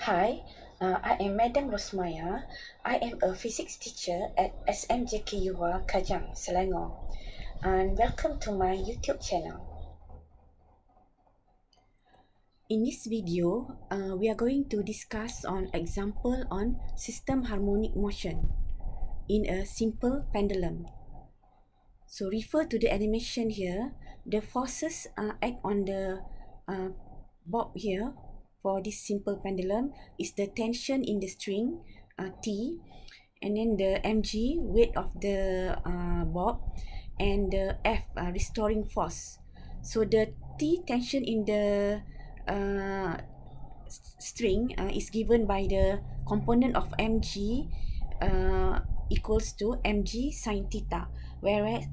Hi, I am Madam Rosmaya. I am a physics teacher at SMJKUA Kajang, Selangor. And welcome to my YouTube channel. In this video, we are going to discuss on example on system harmonic motion in a simple pendulum. So refer to the animation here. The forces act on the bob here for this simple pendulum is the tension in the string T, and then the mg weight of the bob, and the F restoring force. So the T tension in the string is given by the component of mg equals to mg sine theta, whereas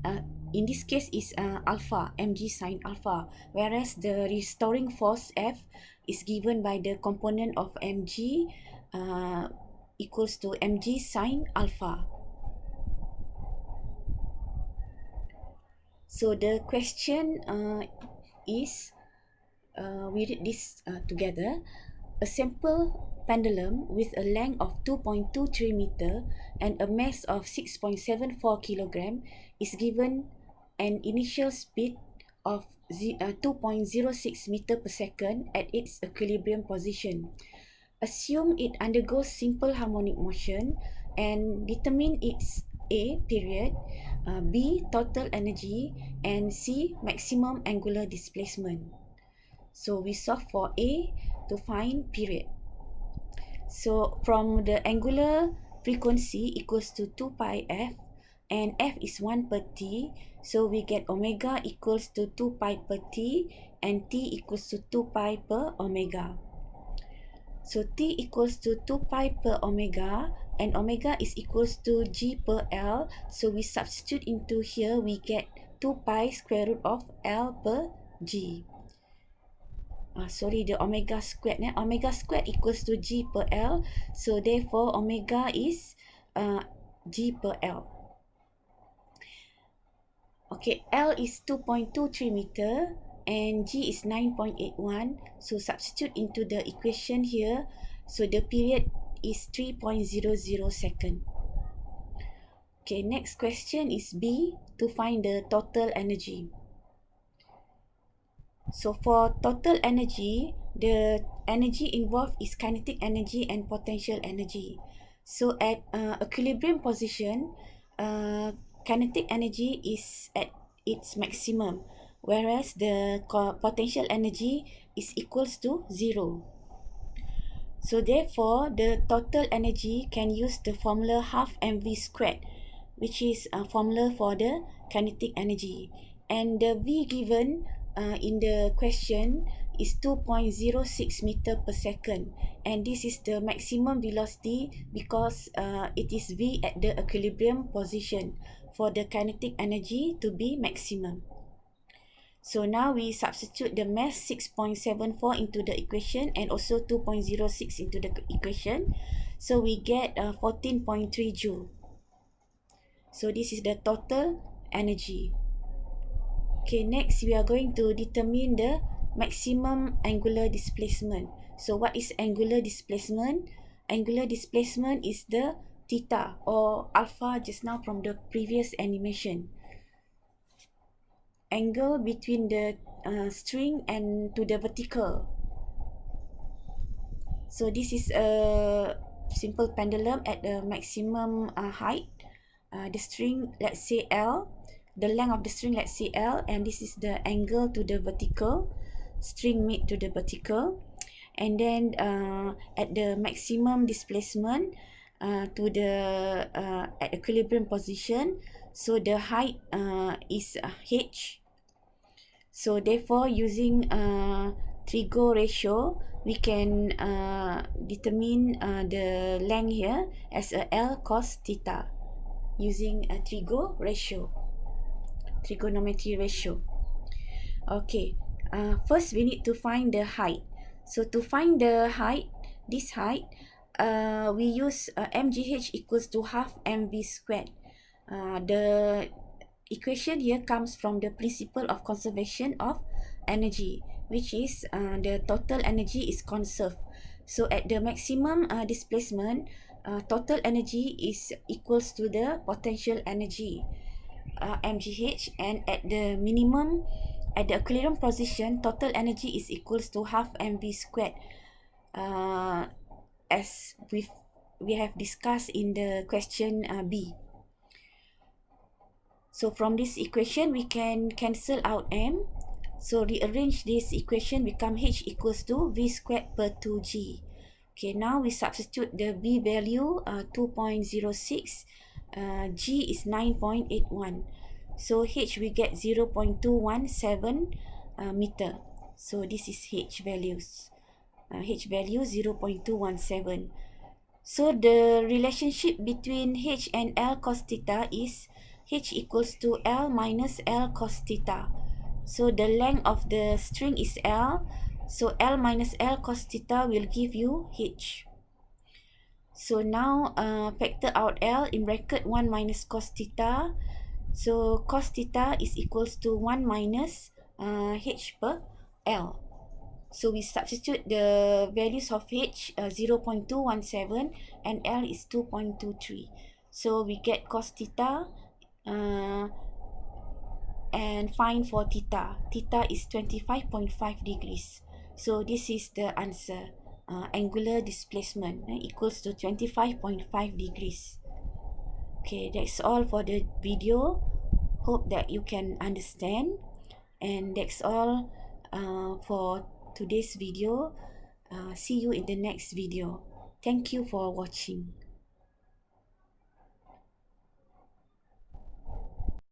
in this case is alpha, mg sine alpha, whereas the restoring force F is given by the component of mg equals to mg sine alpha. So the question is, we read this together. A simple pendulum with a length of 2.23 meter and a mass of 6.74 kilogram is given an initial speed of 2.06 meter per second at its equilibrium position. Assume it undergoes simple harmonic motion and determine its A period, B total energy, and C maximum angular displacement. So we solve for A to find period. So from the angular frequency equals to 2 pi f, and f is 1 per t, so we get omega equals to 2 pi per t and t equals to 2 pi per omega. So t equals to 2 pi per omega, and omega is equals to g per L, so we substitute into here, we get 2 pi square root of L per g. The omega squared. Omega squared equals to g per L. So therefore, omega is g per L. Okay, L is 2.23 meter and g is 9.81. So substitute into the equation here. So the period is 3.00 second. Okay, next question is B, to find the total energy. So for total energy, the energy involved is kinetic energy and potential energy. So at equilibrium position, kinetic energy is at its maximum, whereas the potential energy is equals to 0. So therefore, the total energy can use the formula half mv squared, which is a formula for the kinetic energy. And the V given in the question is 2.06 meter per second, and this is the maximum velocity because it is V at the equilibrium position for the kinetic energy to be maximum. So now we substitute the mass 6.74 into the equation and also 2.06 into the equation. So we get 14.3 joule. So this is the total energy. Okay, next we are going to determine the maximum angular displacement. So what is angular displacement? Angular displacement is the theta or alpha just now from the previous animation. Angle between the string and to the vertical. So this is a simple pendulum at the maximum height. The string, let's say L, the length of the string, let's say L, and this is the angle to the vertical, string made to the vertical. And then at the maximum displacement to the at equilibrium position, so the height is h. So therefore, using trigo ratio, we can determine the length here as a L cos theta using a trigonometry ratio. Okay, first we need to find the height. So to find the height, this height, we use mgh equals to half mv squared. The equation here comes from the principle of conservation of energy, which is the total energy is conserved. So at the maximum displacement, total energy is equals to the potential energy, mgh, and at the minimum, at the equilibrium position, total energy is equals to half mv squared, as we have discussed in the question B. So from this equation, we can cancel out m. So rearrange this equation, become h equals to v squared per 2g. Okay, now we substitute the v value, 2.06, g is 9.81. So h we get 0.217 meter. So this is h values. H value 0.217. So the relationship between h and L cos theta is h equals to L minus L cos theta. So the length of the string is L. So L minus L cos theta will give you h. So now factor out L in bracket 1 minus cos theta. So cos theta is equals to 1 minus h per L. So we substitute the values of h, 0.217, and L is 2.23. So we get cos theta, and find for theta. Theta is 25.5 degrees. So this is the answer. Angular displacement equals to 25.5 degrees. Okay, that's all for the video. Hope that you can understand. And that's all for today's video. See you in the next video. Thank you for watching.